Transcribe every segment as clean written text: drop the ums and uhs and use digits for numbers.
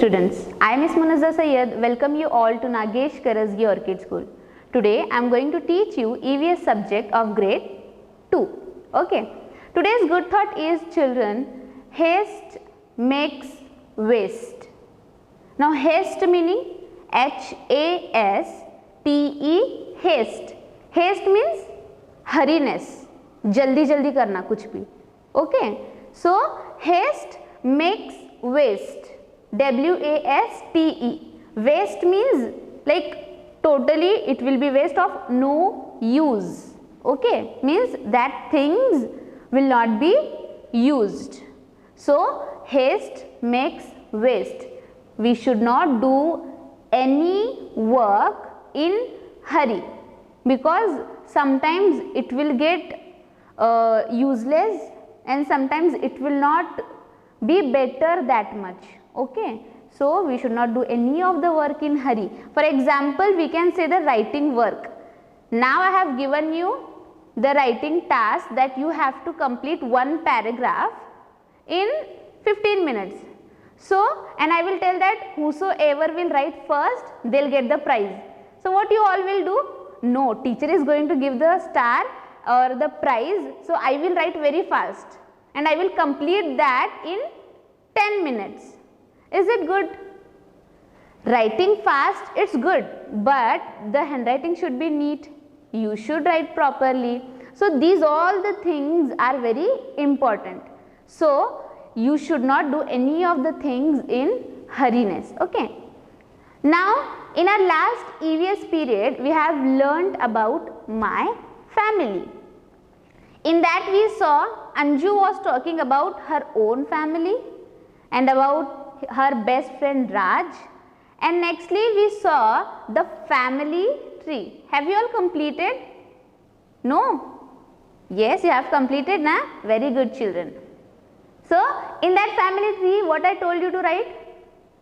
students, I am Ms. Munazza Sayyed. Welcome you all to Nagesh Karazgi Orchid School. Today I am going to teach you EVS subject of grade 2. Okay. Today's good thought is children, haste makes waste. Now haste meaning H-A-S-T-E, haste. Haste means hurriness, jaldi jaldi karna kuch bhi. Okay. So haste makes waste. W-A-S-T-E. Waste means like totally it will be waste of no use. Okay, means that things will not be used. So haste makes waste. We should not do any work in hurry, because sometimes it will get useless and sometimes it will not be better that much. Okay, so we should not do any of the work in hurry. For example, we can say the writing work. Now I have given you the writing task that you have to complete one paragraph in 15 minutes. So, and I will tell that whosoever will write first, they will get the prize. So what you all will do? No, teacher is going to give the star or the prize. So I will write very fast and I will complete that in 10 minutes. Is it good? Writing fast, it's good, but the handwriting should be neat. You should write properly. So these all the things are very important. So you should not do any of the things in hurriness. Okay. Now in our last EVS period, we have learnt about my family. In that we saw Anju was talking about her own family and about her best friend Raj, and nextly we saw the family tree. Have you all completed? No? Yes, you have completed, na? Very good children. So in that family tree, what I told you to write?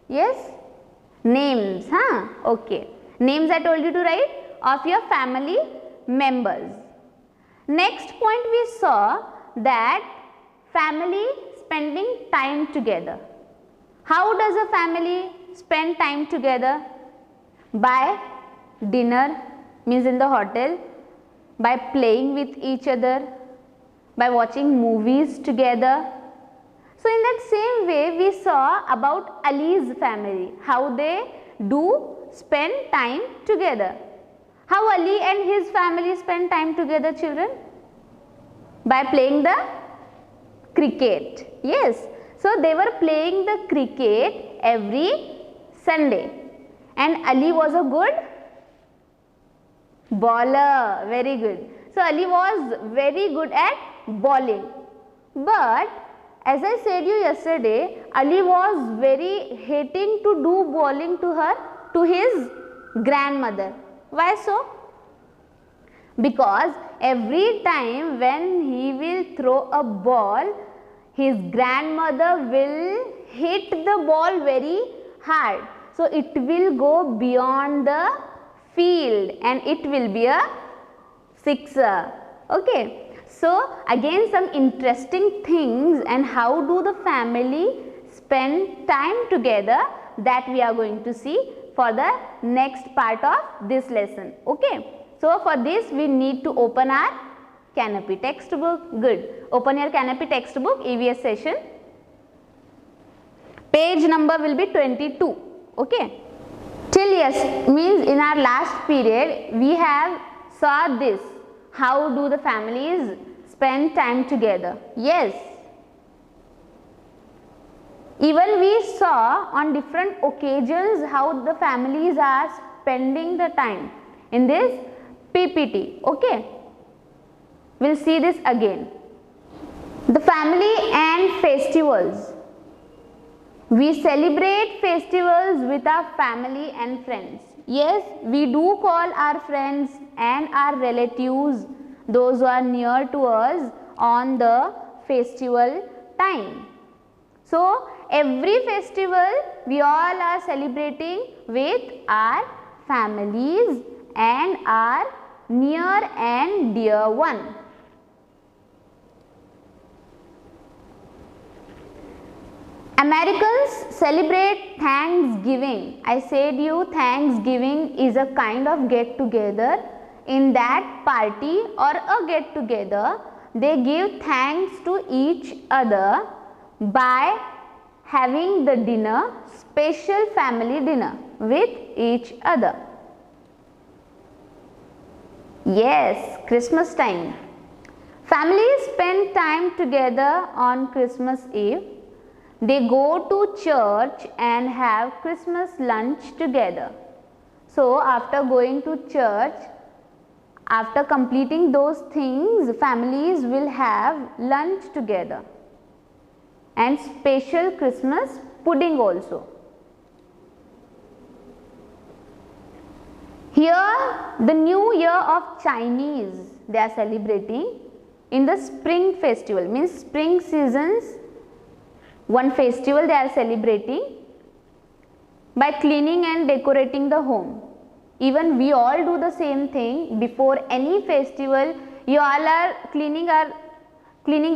Yes? Names, huh? Okay. Names I told you to write of your family members. Next point we saw that family spending time together. How does a family spend time together? By dinner, means in the hotel, by playing with each other, by watching movies together. So in that same way we saw about Ali's family, how they do spend time together. How Ali and his family spend time together, children? By playing the cricket. Yes. So they were playing the cricket every Sunday, and Ali was a good bowler. Very good. So Ali was very good at bowling. But as I said you yesterday, Ali was very hating to do bowling to his grandmother. Why so? Because every time when he will throw a ball, his grandmother will hit the ball very hard. So it will go beyond the field and it will be a sixer. Okay. So again some interesting things and how do the family spend time together, that we are going to see for the next part of this lesson. Okay. So for this we need to open our Canopy textbook. Good. Open your Canopy textbook, EVS session. Page number will be 22. Okay. Till yes, means in our last period we have saw this. How do the families spend time together? Yes. Even we saw on different occasions how the families are spending the time in this PPT. Okay. We'll see this again. The family and festivals. We celebrate festivals with our family and friends. Yes, we do call our friends and our relatives, those who are near to us, on the festival time. So every festival we all are celebrating with our families and our near and dear one. Americans celebrate Thanksgiving. I said you Thanksgiving is a kind of get together. In that party or a get together, they give thanks to each other by having the dinner, special family dinner with each other. Yes, Christmas time. Families spend time together on Christmas Eve. They go to church and have Christmas lunch together. So, after going to church, after completing those things, families will have lunch together and special Christmas pudding also. Here, the New Year of Chinese they are celebrating in the spring festival, means spring seasons. One festival they are celebrating by cleaning and decorating the home. Even we all do the same thing before any festival. You all are cleaning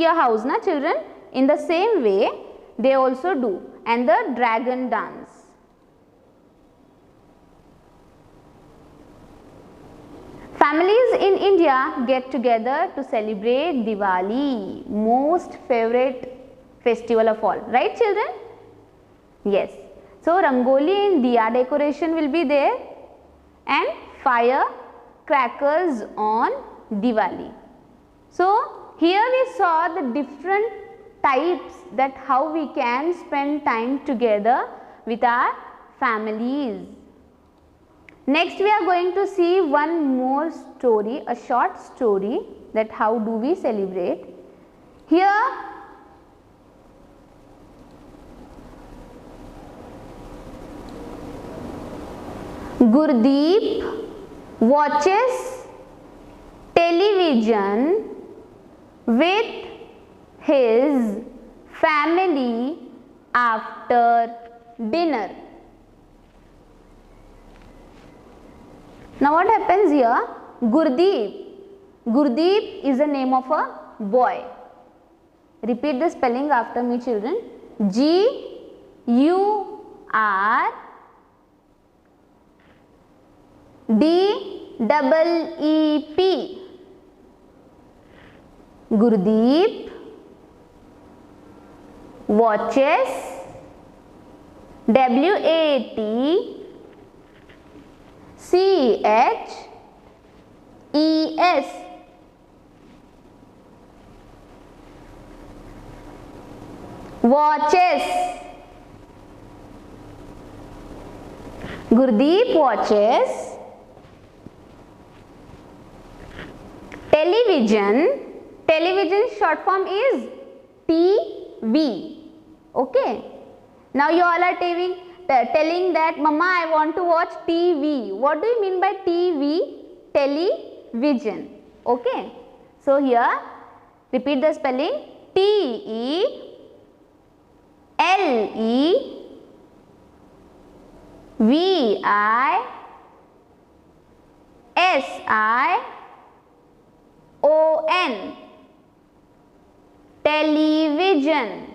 your house, na children? In the same way they also do. And the dragon dance. Families in India get together to celebrate Diwali, most favorite festival of all, right children? Yes. So, Rangoli and Diya decoration will be there and fire crackers on Diwali. So, here we saw the different types that how we can spend time together with our families. Next we are going to see one more story, a short story that how do we celebrate. Here Gurdeep watches television with his family after dinner. Now what happens here? Gurdeep is the name of a boy. Repeat the spelling after me children. Gurdeep. Gurdeep watches WATCHES watches. Gurdeep watches television. Television short form is TV. Okay. Now you all are telling that Mama I want to watch TV. What do you mean by TV? Television. Okay. So here repeat the spelling TELEVISION. Television.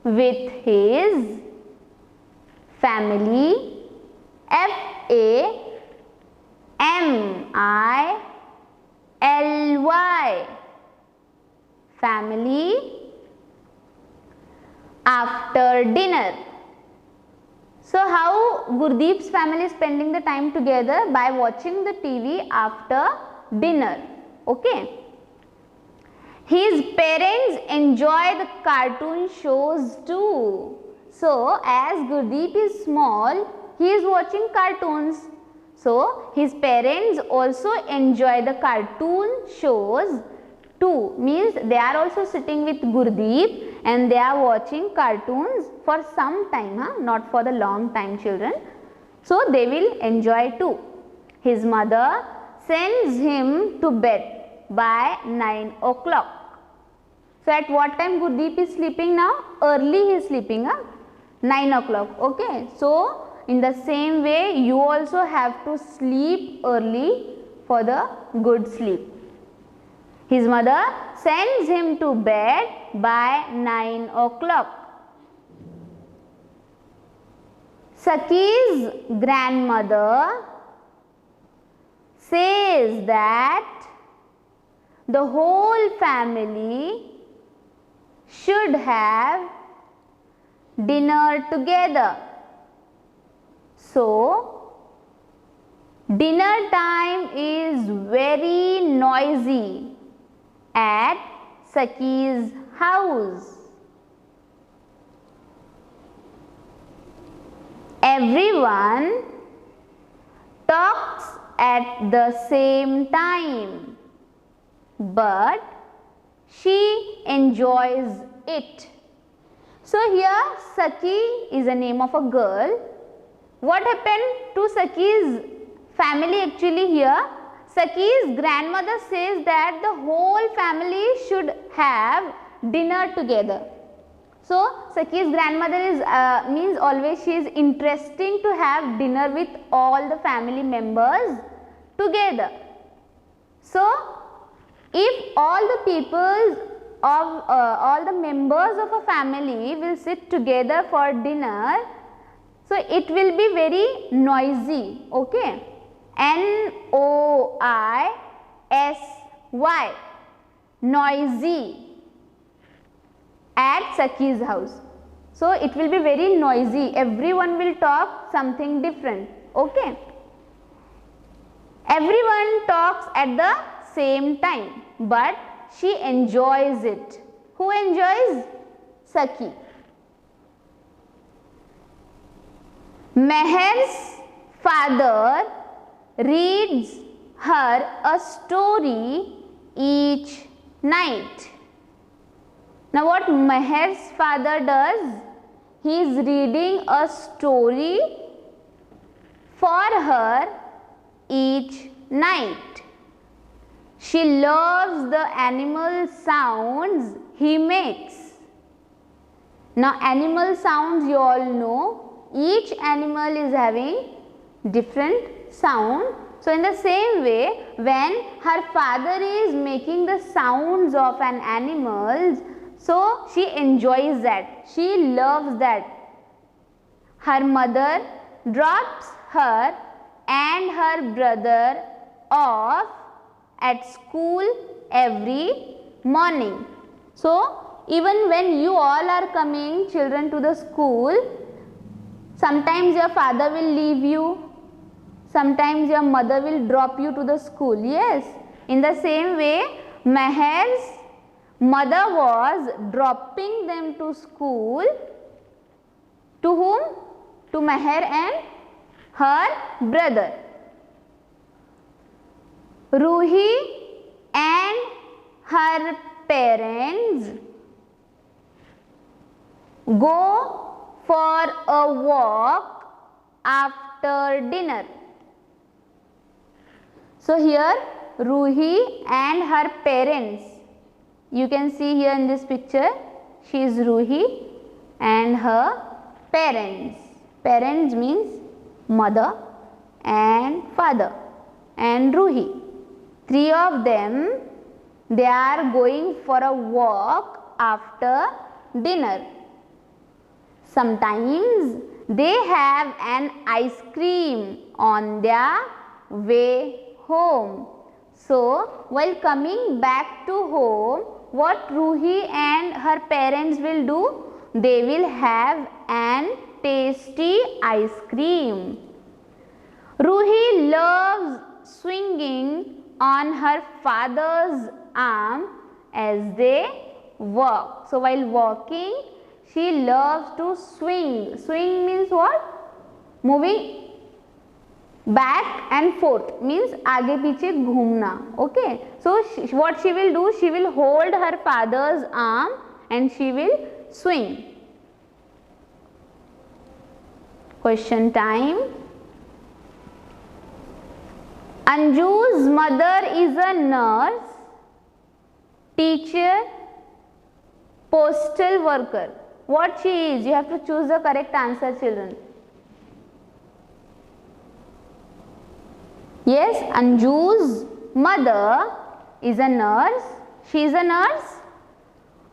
With his family. FAMILY. Family after dinner. So how Gurdeep's family is spending the time together? By watching the TV after dinner. Okay. His parents enjoy the cartoon shows too. So, as Gurdeep is small, he is watching cartoons. So, his parents also enjoy the cartoon shows too. Means they are also sitting with Gurdeep and they are watching cartoons for some time, not for the long time children. So, they will enjoy too. His mother sends him to bed by 9 o'clock. So, at what time Gurdeep is sleeping now? Early he is sleeping, 9 o'clock. Okay. So, in the same way you also have to sleep early for the good sleep. His mother sends him to bed by 9 o'clock. Saki's grandmother says that the whole family should have dinner together. So, dinner time is very noisy at Saki's house. Everyone talks at the same time, but she enjoys it. So here Saki is a name of a girl. What happened to Saki's family actually here? Saki's grandmother says that the whole family should have dinner together. So Saki's grandmother is means always she is interesting to have dinner with all the family members together. So if all the people of all the members of a family will sit together for dinner, so it will be very noisy. Okay, N-O-I-S-Y, noisy, at Saki's house. So it will be very noisy. Everyone will talk something different. Okay. Everyone talks at the same time, but she enjoys it. Who enjoys? Saki. Meher's father reads her a story each night. Now what Meher's father does? He is reading a story for her each night. She loves the animal sounds he makes. Now animal sounds you all know, each animal is having different sound. So in the same way, when her father is making the sounds of an animal, so she enjoys that, she loves that. Her mother drops her and her brother off at school every morning. So even when you all are coming children to the school, sometimes your father will leave you, sometimes your mother will drop you to the school. Yes, in the same way Meher's mother was dropping them to school. To whom? To Meher and her brother. Ruhi and her parents go for a walk after dinner. So here Ruhi and her parents, you can see here in this picture, she is Ruhi and her parents. Parents means mother and father and Ruhi. Three of them, they are going for a walk after dinner. Sometimes they have an ice cream on their way home. So while coming back to home, what Ruhi and her parents will do? They will have an tasty ice cream. Ruhi loves swinging on her father's arm as they walk. So while walking, she loves to swing. Swing means what? Moving back and forth, means आगे पीछे घूमना. Okay. So what she will do? She will hold her father's arm and she will swing. Question time. Anju's mother is a nurse, teacher, postal worker. What she is? You have to choose the correct answer, children. Yes, Anju's mother is a nurse. She is a nurse,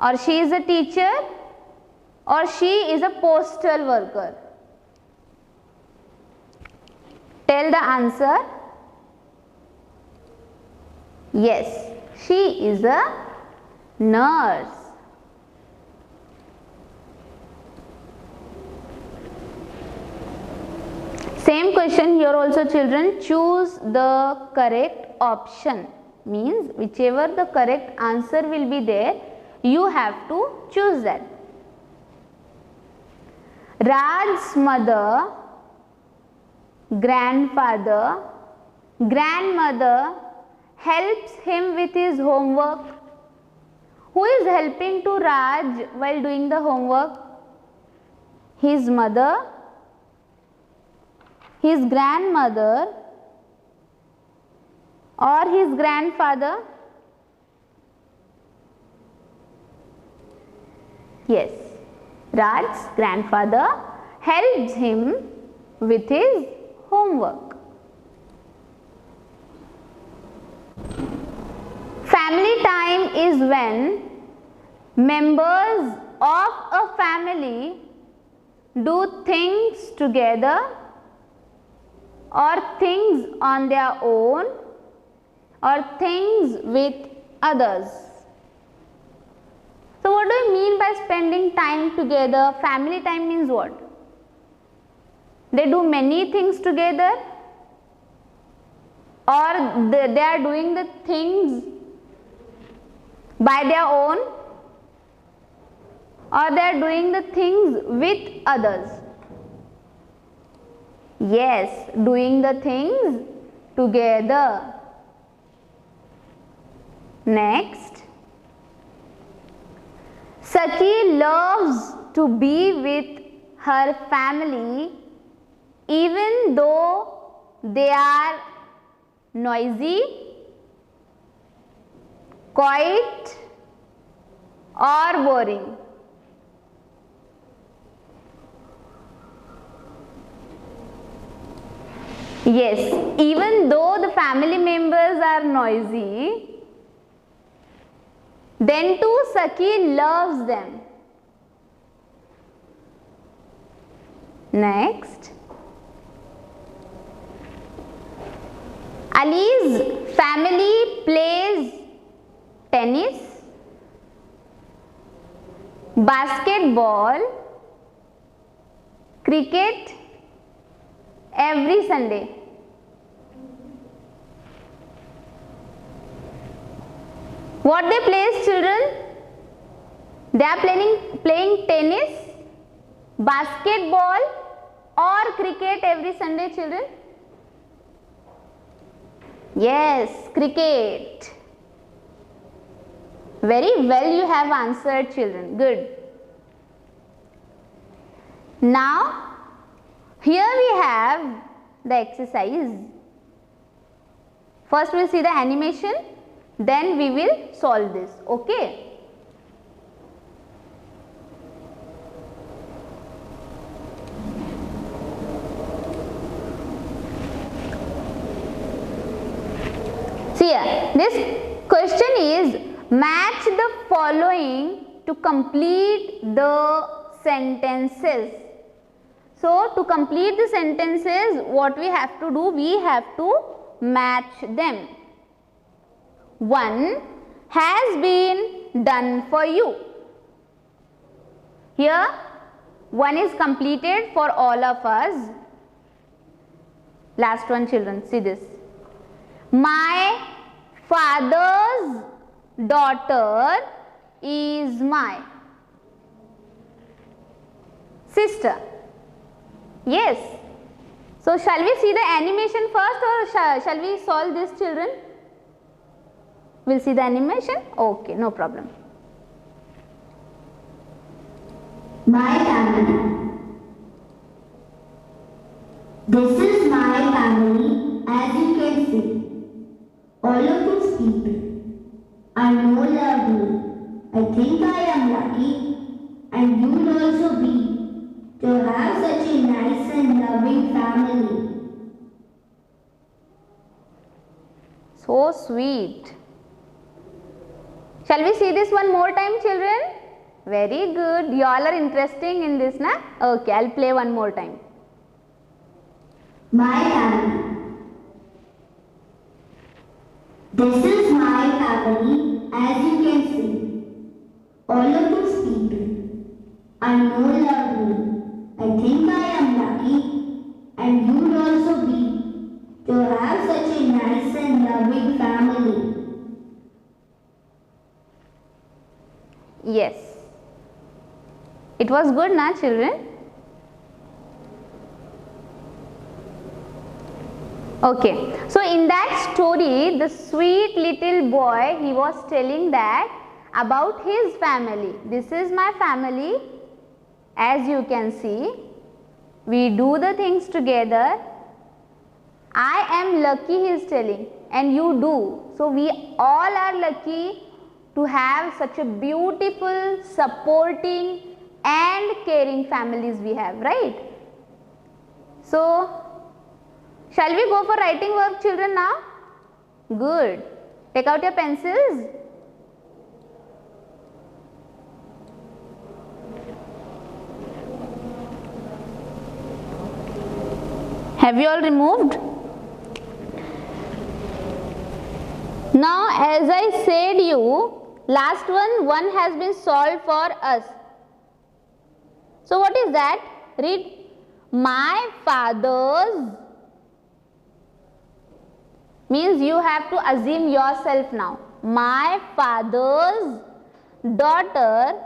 or she is a teacher, or she is a postal worker. Tell the answer. Yes, she is a nurse. Same question here also, children. Choose the correct option. Means whichever the correct answer will be there, you have to choose that. Raj's mother, grandfather, grandmother helps him with his homework. Who is helping to Raj while doing the homework? His mother, his grandmother, or his grandfather? Yes, Raj's grandfather helps him with his homework. Family time is when members of a family do things together or things on their own or things with others. So what do you mean by spending time together? Family time means what? They do many things together, or they are doing the things by their own, or they are doing the things with others. Yes, doing the things together. Next, Saki loves to be with her family even though they are noisy, quiet, or boring. Yes, even though the family members are noisy, then too Saki loves them. Next, Ali's family plays tennis, basketball, cricket every Sunday. What they play, children? They are playing tennis, basketball or cricket every Sunday, children? Yes, cricket. Very well you have answered, children. Good. Now, here we have the exercise. First we will see the animation, then we will solve this. Okay. See here, this question is match the following to complete the sentences. So, to complete the sentences, what we have to do? We have to match them. One has been done for you. Here, one is completed for all of us. Last one, children, see this. My father's daughter is my sister. Yes. So, shall we see the animation first or shall we solve this, children? We will see the animation? Okay, no problem. My family. This is my family, as you can see. All of these people I know love me. I think I am lucky, and you will also be, to have such a nice and loving family. So sweet. Shall we see this one more time, children? Very good. You all are interested in this, na? Okay, I'll play one more time. My family. This is my family, as you can see. All of these people I know love me. I think I am lucky, and you'd also be, to have such a nice and loving family. Yes. It was good, na children? Okay. So in that story, the sweet little boy, he was telling that about his family. This is my family. As you can see, we do the things together. I am lucky, he is telling, and you do. So we all are lucky to have such a beautiful, supporting and caring families we have, right? So shall we go for writing work, children, now? Good. Take out your pencils. Have you all removed? Now, as I said you, last one has been solved for us. So what is that? Read. My father's means you have to assume yourself now. My father's daughter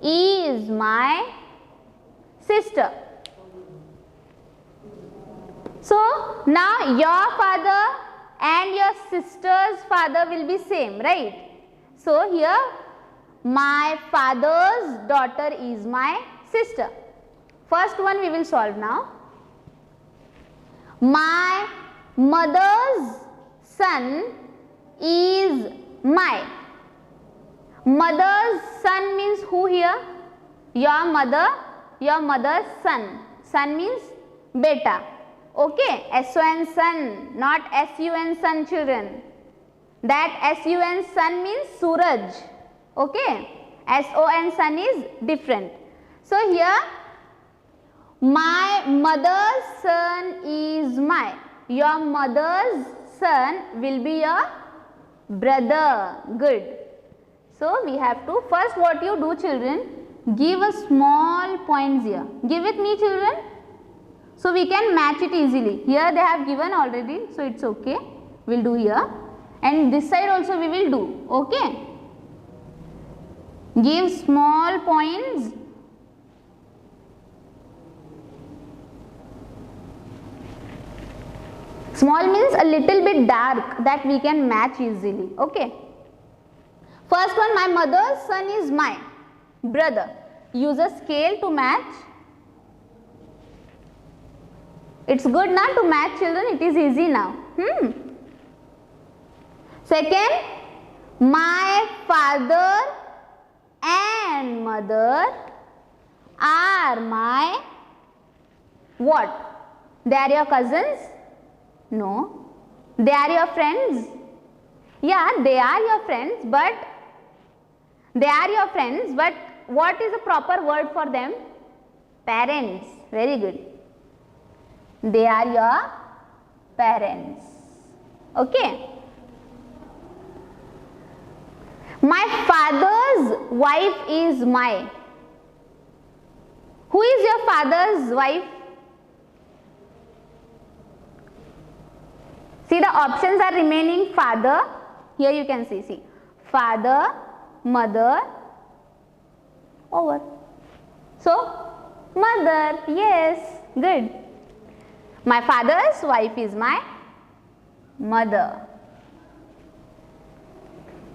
is my sister. So now your father and your sister's father will be same, right? So here my father's daughter is my sister. First one we will solve now. My mother's son is my. Mother's son means who here? Your mother, your mother's son. Son means beta. Okay, S-O-N son, not S-U-N son, children. That S-U-N son means Suraj. Okay, S-O-N son is different. So here, my mother's son is my. Your mother's son will be your brother. Good. So we have to, first what you do, children, give a small points here. Give with me, children. So we can match it easily. Here they have given already, so it's okay. We'll do here, and this side also we will do. Okay. Give small points. Small means a little bit dark, that we can match easily. Okay. First one, my mother's son is my brother. Use a scale to match. It's good now to match, children. It is easy now. Second, my father and mother are my what? They are your cousins? No. They are your friends? Yeah, they are your friends, but what is the proper word for them? Parents. Very good. They are your parents. Okay. My father's wife is my. Who is your father's wife? See, the options are remaining father. Here you can see. Father, mother, over. So, mother. Yes. Good. My father's wife is my mother.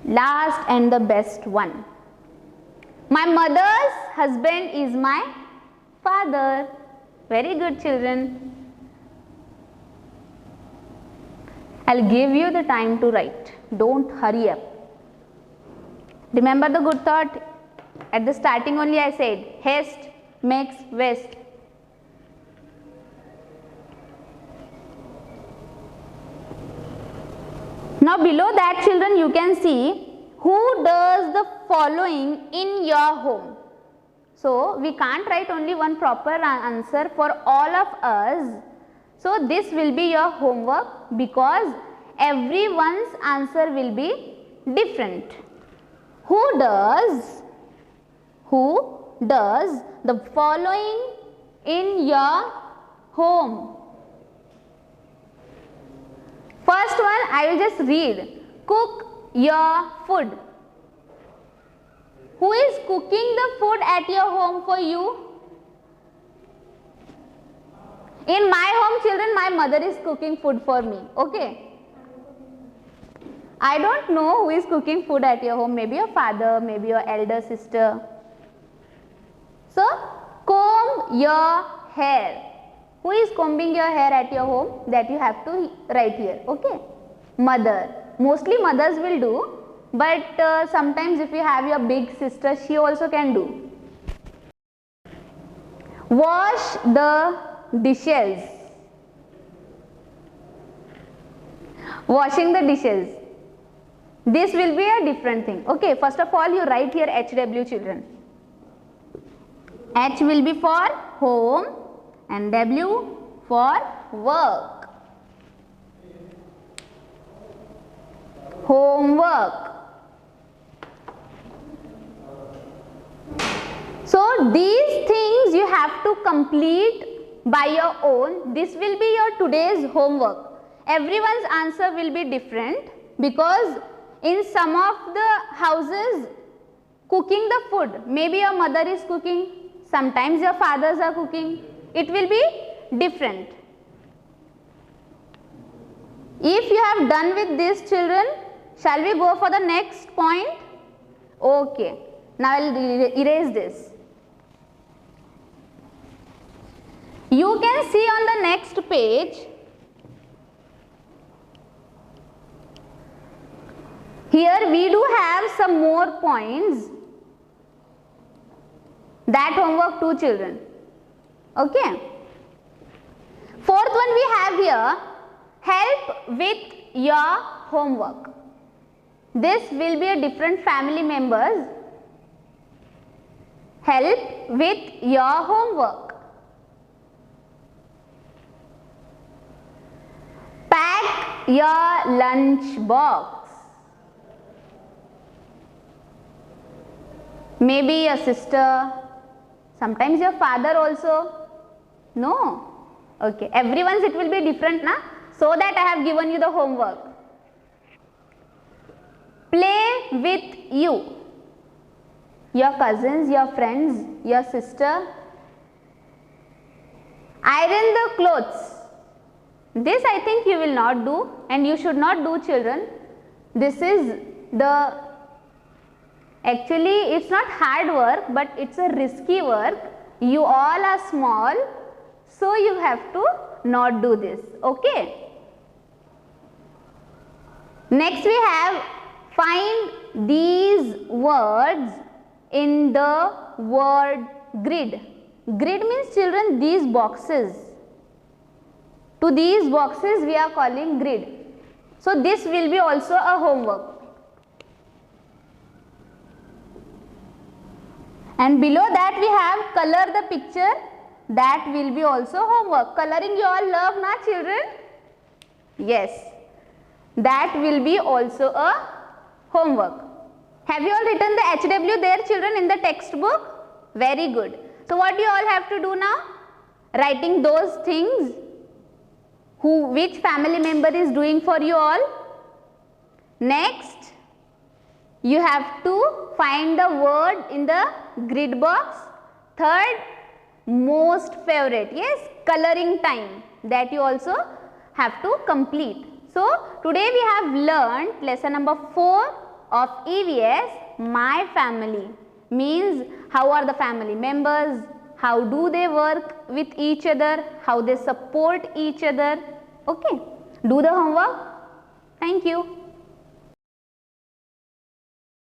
Last and the best one. My mother's husband is my father. Very good, children. I'll give you the time to write. Don't hurry up. Remember the good thought? At the starting only I said, haste makes waste. Now below that, children, you can see who does the following in your home. So we can't write only one proper answer for all of us. So this will be your homework, because everyone's answer will be different. Who does the following in your home? First one I will just read. Cook your food. Who is cooking the food at your home for you? In my home, children, my mother is cooking food for me. Okay. I don't know who is cooking food at your home. Maybe your father, maybe your elder sister. So, comb your hair. Who is combing your hair at your home? That you have to write here. Okay. Mother. Mostly mothers will do. But sometimes if you have your big sister, she also can do. Wash the dishes. Washing the dishes. This will be a different thing. Okay, first of all you write here HW, children. H will be for home and W for work. Homework. So these things you have to complete by your own. This will be your today's homework. Everyone's answer will be different because in some of the houses cooking the food, maybe your mother is cooking, sometimes your fathers are cooking, it will be different. If you have done with these, children, shall we go for the next point? Okay, now I will erase this. You can see on the next page, here we do have some more points. That homework too, children. Okay. Fourth one we have here, help with your homework. This will be a different family members. Help with your homework. Pack your lunch box. Maybe your sister, sometimes your father also. No. Okay. Everyone's it will be different, na? So that I have given you the homework. Play with you. Your cousins, your friends, your sister. Iron the clothes. This I think you will not do and you should not do, children. This is the, actually it's not hard work but it's a risky work. You all are small, so you have to not do this. Okay. Next we have find these words in the word grid. Grid means, children, these boxes. To these boxes we are calling grid. So this will be also a homework. And below that we have color the picture. That will be also homework. Coloring you all love, na, children? Yes. That will be also a homework. Have you all written the HW there, children, in the textbook? Very good. So what do you all have to do now? Writing those things which family member is doing for you all. Next, you have to find the word in the grid box. Third, most favorite, yes, coloring time, that you also have to complete. So today we have learned lesson number 4 of EVS, My Family. Means how are the family members, how do they work with each other, how they support each other. Okay, do the homework. Thank you.